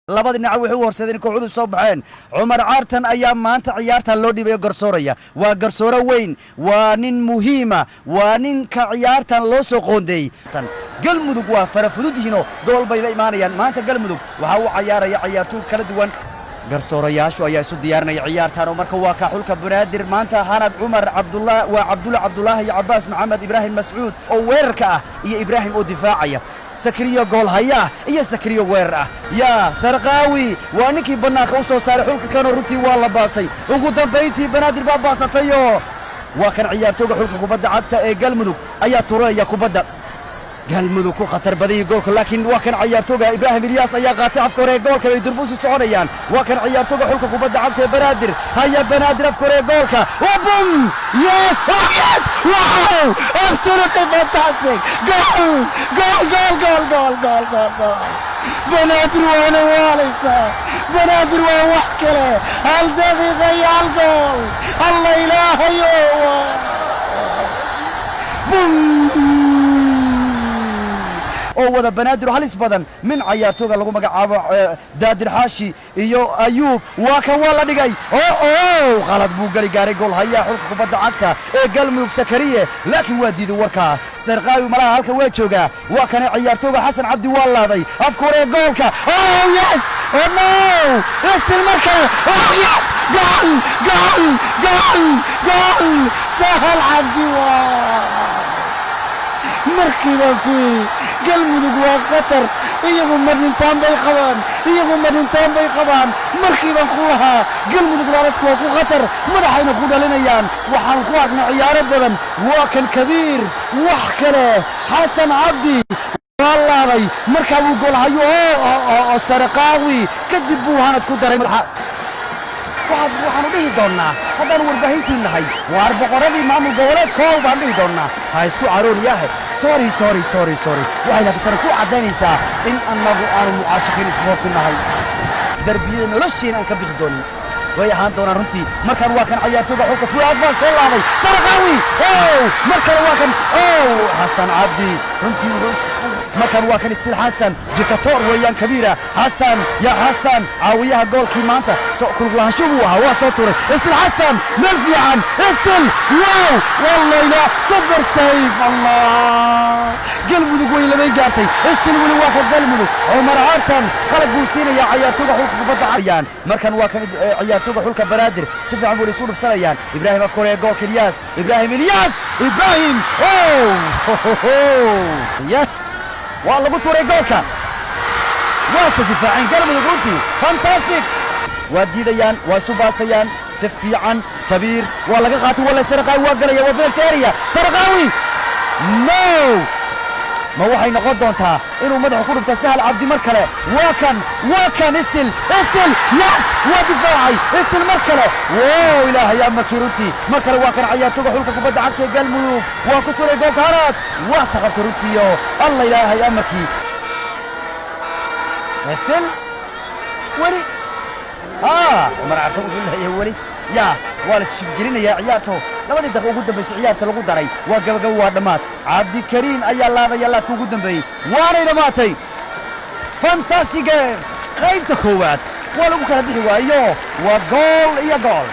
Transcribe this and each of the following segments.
labada dhinac wuxuu horseedeen kooxdu soo baxeen Cumar Caartan ayaa maanta ciyaarta loo dhibay garsooraya waa garsoore weyn waa nin muhiima waa ninka ciyaartan loo soo qoondeey galmudug waa farafududihino gool bay la imaanayaan maanta galmudug waxa uu ciyaaraya ciyaartoy kala duwan garsoorayaashu ayaa isu diyaarinaya ciyaartan oo marka waa ka xulka banaadir maanta Hanad Cumar Cabdullah waa Cabdullah iyo Abbas Maxamed Ibrahim Mas'uud oo weerarka ah iyo Ibrahim oo difaacaya سكريو جول هيا إيه سكريو ويرة يا سرقاوي وانكي بناك أوصل صار حولك كانوا روتي والله باسي وقدام بيتي بنادر بابا سطيو وكان عيارتوك حولك كوبدا عدت قلمدو أيا ترى يا كوبدا قلمدو كو خطر بدي جولك لكن وكان عيارتوك إبراهيم إلياس أيا قاطع في كوري جولك يدربوس السعوديان وكان عيارتوك حولك كوبدا عدت بنادر هيا بنادر في كوري جولك وبوم يس يس واو absolutely fantastic جول جول جول جول جول جول جول جول بنادر وانا واليسا بنادر وانا وحكله هل دقيقة يا الجول الله إله يوه بوم oo wada banaadir halis badan min ciyaartooyga lagu magacaabo Daadir Xaashi iyo Ayuub waa kan wala dhigay oo qalad buu gali gaaray gool haya xulka kubadda cagta ee Galmudug Sakariye laakiin waa diiday warka Sarqaawi malaha halka waa jooga waa kan ciyaartooyga Xasan Cabdi Waalaaday afkoore goolka oh yes oh no istil marka oh yes goal goal goal goal Sahal Cabdi markiiba kuwi galmudug waa khatar iyagu madintaan bay qabaan markiiba ku lahaa galmudug waaladku waa ku khatar madaxayna ku dhalinayaan waxaan ku aragnaa ciyaaro badan waa kan kabiir wax kale Xasan Cabdi wallaahi markaa uu gool hayo oo Sarqaawi kadib buu Hanad ku daray waxaan u dhihi doonaa haddaan warbaahintii nahay waar boqoradii maamul goboleedkooda baan dhihi doonaa ha isku carooniyahay sorry waxay laakiin ku cadaynaysaa in annagu aanu mucaashiqiin isboorti nahay darbiyada nolosheena aan ka bixi doonin way ahaan doonaan runtii markaan waa kan ciyaartooyga xulka Fuad baa soo laabay Sarqaawi markaan waa kan Xasan Cabdi runtii markaan waa kan Istil Xasan Jikator weeyaan kabiira Xasan ya Xasan caawiyaha goolkii maanta soo kululaansho waa soo tuuray Istil Xasan meel fiican Istil wow wallahi super save Allah galmudug way labay gaartay Istil wali waa ka galmudug Cumar Caartan qalab buu siinaya ciyaartooyga xulka kubadda cagta markaan waa kan ciyaartooyga xulka banaadir si fiican buu isu dhufsanayaan Ibrahim afkoore goolka Ilyas Ibrahim ya waa lagu tuuray goolka waa difaacin galmudug runtii fantastic waa diidayaan waa subaasayaan si fiican kabiir waa laga qaatay wala Sarqaawi waa galaya waa Berteria Sarqaawi no ma waxay noqon doontaa inuu madaxa ku dhufto Sahal Cabdi mar kale waa kan Istil yes waa difaacay Istil mar kale wow ilaahay amarkii runtii mar kale waa kan ciyaartooyga xulka kubadda cagta ee galmudug waa ku tuuray goolka Hanad waa saqabtay runtii Allah ilaahay amarkii Istil wali Cumar Caartan wuxuu leeyahay wali يا والد شبقلين يا عيارته لما دي دقوا قدام بس عيارته لو قدري وقوا دمات عبد الكريم أي الله يلا تكون قدام بي وانا دماتي فانتاستيك قيم تكوات ولو كان به وايو وجول يا جول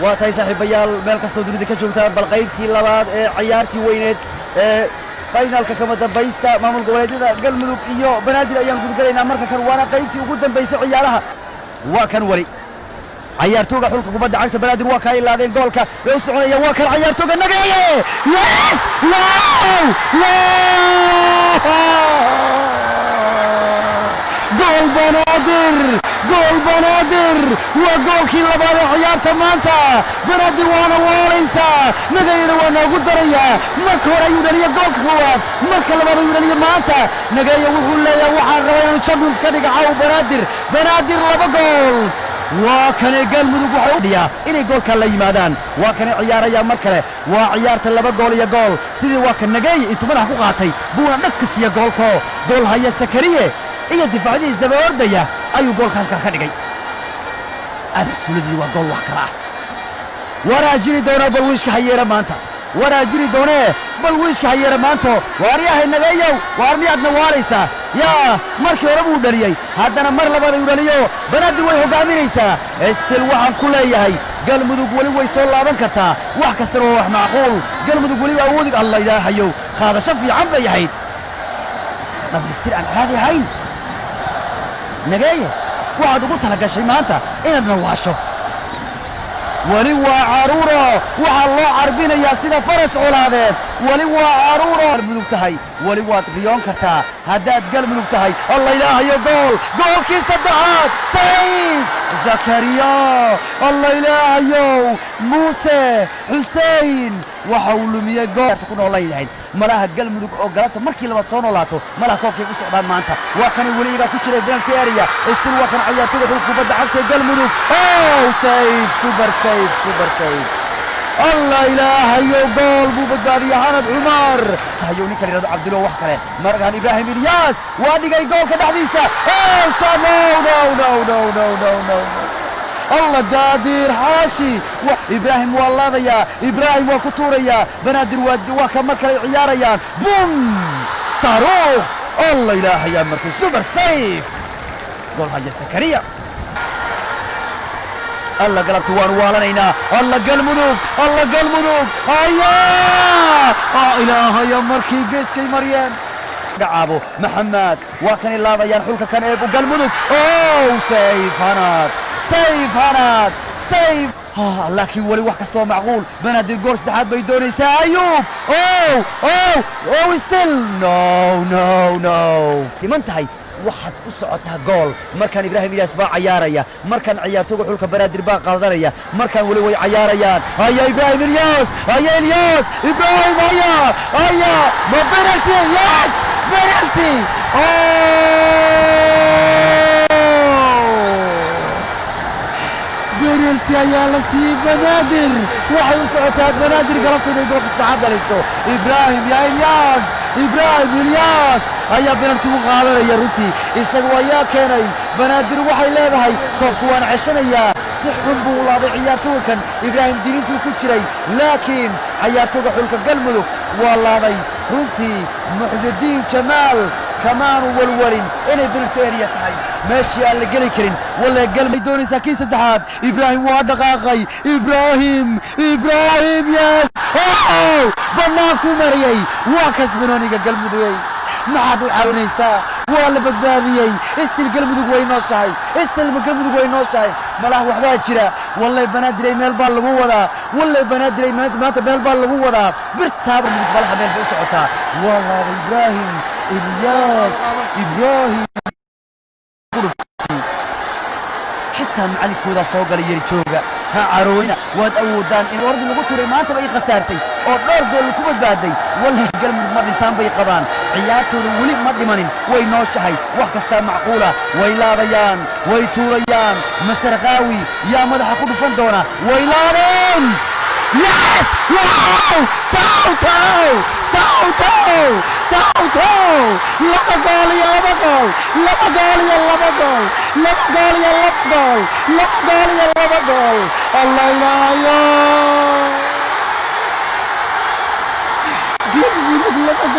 واتاي صاحب بيال ملك السوداني ذيك جوتها بالقيمتي لبعض عيارتي وينت finalka kama dambaysta maamul goboleedyada galmudug iyo banaadir ayaan gudgalaynaa marka kan waana qaybtii ugu dambaysay ciyaaraha waa kan wali ciyaartooyga xulka kubadda cagta banaadir waa ka ilaadeen goolka way u soconayaan waa kan ciyaartooyga Nagaye yes wow gool banaadir waa goolkii labaad ee ciyaarta maanta banaadir waana waalaysa Nagayena waa noogu daraya marka hore ayuu dhaliyay goolka koowaad marka labaad ayuu dhaliyay maanta Nagaye wuxuu leeyahay waxaan rabaa inuu Champions ka dhigo banaadir laba gool waa kan galmudug waxay u dhiyaa inay goolka la yimaadaan waa kan ciyaaraya mar kale waa ciyaarta laba gool iyo gool sidii waa kan Nagaye intuu madax ku qaatay buuna dhagka siiya gool haya Sakariye iyo difaacadiisa daba ordaya ayuu goolka halka ka dhigay absolutely waa gool wax kala waraajini doona balwiishka hayeera maanta waraa jiri doonee bal wiishka hayeera maanto waaryahay nageeyow waar miyaadna waaraysaa yaa markii hore buu dhaliyey haddana mar labaad ayuu dhaliyo banaadir way hoggaaminaysaa stil waxaan ku leeyahay galmudug weli way soo laaban kartaa wax kastana waa wax macquul galmudug weliba awoodig alla ilaahayow qaadasho fiican bay ahayd dhammaystir aan caadi ahayn nageeye waxaad ugu tala gashay maanta inaadna waasho weli waa caruuro waxaa loo carbinayaa sida faras colaadeed weli waa caruuro galmudug tahay weli waad riyoon kartaa haddaad galmudug tahay alla ilaahayo goolkii saddexaad sayf zakariya alla ilaahayow muuse xusein waxa uu lumiyey goolta ku noolay lahayd malaha galmudug oo galabta markii labaad soo noolaato malaha koobkay u socdaan maanta waa kanay weli iyagaa ku jiray penalty area istil waa kan ciyaartoyda xulka kubadda cagta ee galmudug sayf super sayf alla ilaahayo gool buu badbaadiyey xanad cumar tahayow ninka la yidhahdo cabdilo wax kale markaan ibraahim ilyaas waa dhigay goolka dhexdiisa الله دادير حاشي إبراهيم والله ضيا إبراهيم وكتوريا بنادر وكمل كلا عياريان بوم صاروخ الله إله يا مركز سوبر سيف جول هاي زكريا الله قلبت وانوالنا الله قلمدوك هيا إله يا مركز جيسكي مريم قعابو محمد وكان الله ضيا حلك كان ابو قلمدوك سيف هناد لكن ولي واحد كستوى معقول بنادر جول سدحات بيدونيسا أيوب ستيل نو لما انتهي واحد كسعتها جول مركان إبراهيم إلياس باع عياريا مركان عيارتوغو حلك بنادر باع قادريا مركان ولي وي عياريان هيا إبراهيم إلياس إبراهيم هيا ما بنالتي يس بنالتي بنالتي يا لسي بنادر waxay u socotaa banaadir galabta inay gool saddexaad dhaliso Ibrahim Ilyas ayaa penalty u qaadanaya runtii isagu ayaa keenay banaadir waxay leedahay koobku waan ceshanayaa si xun buu u laaday ciyaartooykan Ibrahim dirintuu ku jiray laakiin ciyaartooyga xulka galmudug waa laaday runtii Muxyidiin Jamaal كمان والولين إنه بالتاريخ هاي ماشي على جلي كرين ولا قلبي دوني ساكين سدحات إبراهيم وادقاقي إبراهيم يا بناكو مريي واكس بنوني قلبي دوي ما حد عاونيسا ولا بدباديي استل قلبي دوي نوشاي ملاه وحده جرا والله بنادري ميل بال لغو ودا والله بنادري ما ميل بال لغو ودا برتاب بالها ميل بو سقطا والله إبراهيم إلياس حتى معلك كودا سوق لي يرجوغا ها عروينا واد اودان ان ورد لو توري ما انت باي خسارتي او دور جول ku badbaaday wallahi galmud ma dhintaan bay qabaan ciyaartooda wali ma dhimanin way nooshahay wax kasta macquula way laadayaan way tuurayaan masarqaawi yaa madaxa ku dhufan doona way laadeen yes wow تاو لما قال يا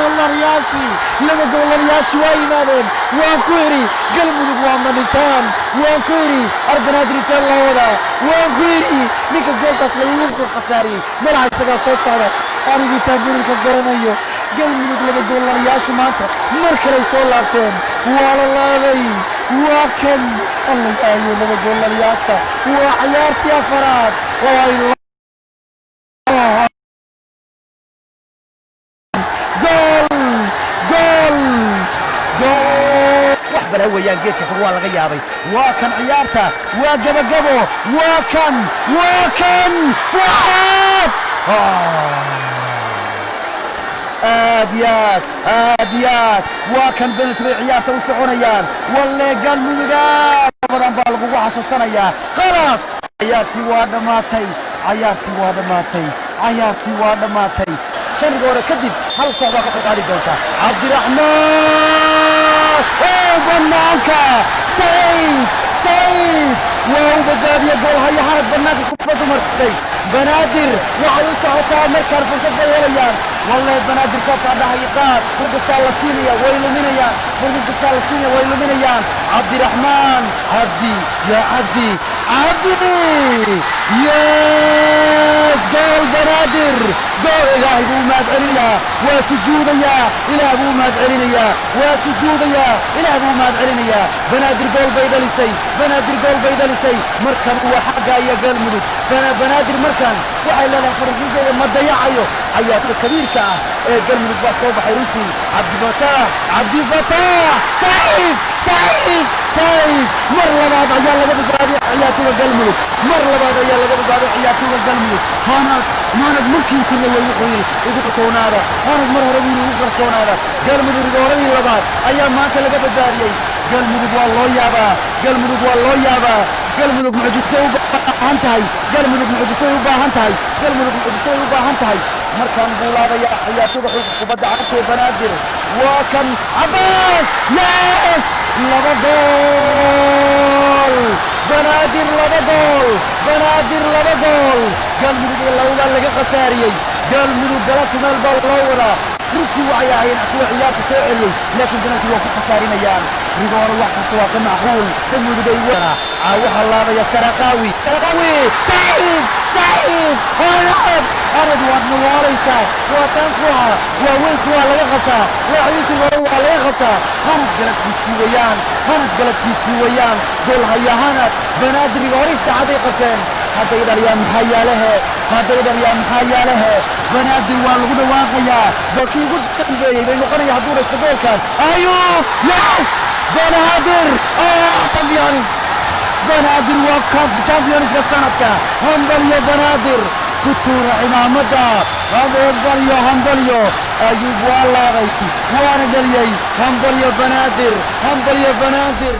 الله يا لما قال رياشي وايمانين وانكويري قلبك وامنتان وانكويري أربنادري تلاودا وانكويري نيكا قول تصلي ويمكن خساري ملعب سقا صوصارة أريد تابوري كقرنايو قلبك لما قال رياشي مانتا مركلي سولارتين والله وكن الله أيوه لما قال رياشا وعيارتي أفراد وعينو بلا ويان جيتك هو laga yaabay waa kan ciyaarta waa gabagabo waa kan fuad aadiyad waa kan penalty ciyaarta u soconayaan walle galmuduga badan baa lagu xasuusanayaa خلاص ciyaartii waa dhamaatay shan goor kadib hal koox ka qaadi doonta Cabdiraxmaan بنانكا سيف وبدأ جول هيا حرك بنادر كبة مرتي بنادر وحي صعوتها مركز فرصة بيليان والله بنادر كوكا ده هيقار فرصة الصينية ويلومينيا فرصة الصينية ويلومينيا عبد الرحمن عبدي يا عبدي عبدي ياس جول بنادر جول إلهي بو ماد عليا وسجود يا إلهي بو ماد عليا وسجود يا إلهي بو ماد عليا بنادر جول بيدلسي بنادر جول بيدلسي مركان وحقا يا قال ملوك بنادر مركان وحي لنا فرقية ما ضيعيو حياته الكبير كا قال ملوك بصوب حيروتي عبد الفتاح عبد الفتاح سعيد سعيد سعيد مرة بعد عيال لقد قادي حياته قال ملوك مرة بعد عيال لقد قادي حياته قال ملوك هانا ممكن كله يقول يقول هذا هانا مرة ربي يقول هذا قال ملوك روري لبعض أيام ما كان لقد قادي قال ملوك والله يابا قال ملوك والله يابا قال ملوك معجزة وباهنتهاي قال ملوك معجزة وباهنتهاي قال ملوك معجزة وباهنتهاي مركان بولاده يا حياته وبدع عشي بنادر وكم عباس ياس لبا جول بنادر لبا جول بنادر لبا جول قال ملوك لولا لقى خساريي قال ملوك قالت مال باللورا ركي وعياين أكو عيال تساعدي لكن بنادر وقت خسارين ايام رجال الله كستوا كم معقول تم بديوها عاوح الله يا سرقاوي سرقاوي سعيد سعيد هرب أرد وأنا وليس وتنقوها ووينكوا لا يغطى وعيتوا لا يغطى هرب قلبتي سويان هرب قلبتي سويان قول هيا هرب بنادر وريس حديقتين هذا يدر يا محيا له هذا يدر يا محيا له بنادر والغد واقيا بكي قد بين قرية هدور الشباب كان أيوه يس بنادر تشامبيونز بنادر وكاب تشامبيونز لسنتك همبليو بنادر كتور عمامدا همبليو أيوب والله غيتي وانا دليي همبليو بنادر